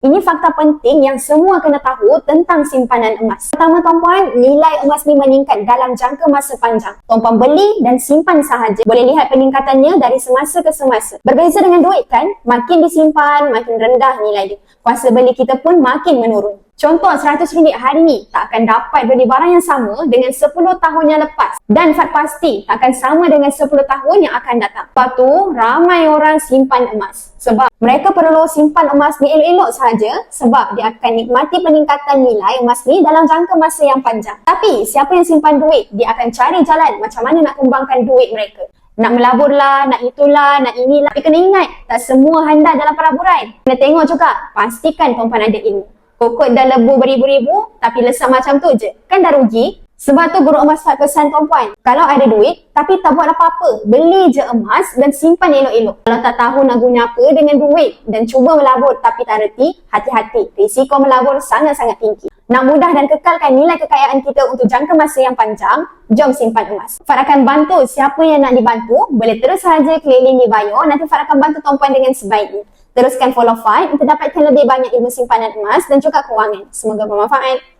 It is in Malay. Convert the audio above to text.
Ini fakta penting yang semua kena tahu tentang simpanan emas. Pertama tuan-puan, nilai emas ni meningkat dalam jangka masa panjang. Tuan-puan beli dan simpan sahaja. Boleh lihat peningkatannya dari semasa ke semasa. Berbeza dengan duit kan, makin disimpan, makin rendah nilai dia. Kuasa beli kita pun makin menurun. Contoh RM100 hari ni tak akan dapat beli barang yang sama dengan 10 tahun yang lepas. Dan Fat pasti tak akan sama dengan 10 tahun yang akan datang. Lepas tu, ramai orang simpan emas. Sebab mereka perlu simpan emas ni elok-elok sahaja sebab dia akan nikmati peningkatan nilai emas ni dalam jangka masa yang panjang. Tapi siapa yang simpan duit, dia akan cari jalan macam mana nak kembangkan duit mereka. Nak melabur lah, nak itulah, nak inilah. Tapi kena ingat, tak semua handal dalam pelaburan. Kena tengok juga, pastikan tuan-puan ada ilmu. Kokot dah lebu beribu-ribu, tapi lesap macam tu je. Kan dah rugi? Sebab tu guru emas Fat pesan tuan-puan, kalau ada duit, tapi tak buat apa-apa, beli je emas dan simpan elok-elok. Kalau tak tahu nak guna apa dengan duit dan cuba melabur tapi tak reti, hati-hati. Risiko melabur sangat-sangat tinggi. Nak mudah dan kekalkan nilai kekayaan kita untuk jangka masa yang panjang, jom simpan emas. Fat akan bantu siapa yang nak dibantu, boleh terus sahaja klik link di bio, nanti Fat akan bantu tuan-puan dengan sebaiknya. Teruskan follow Fat untuk dapatkan lebih banyak ilmu simpanan emas dan juga kewangan. Semoga bermanfaat.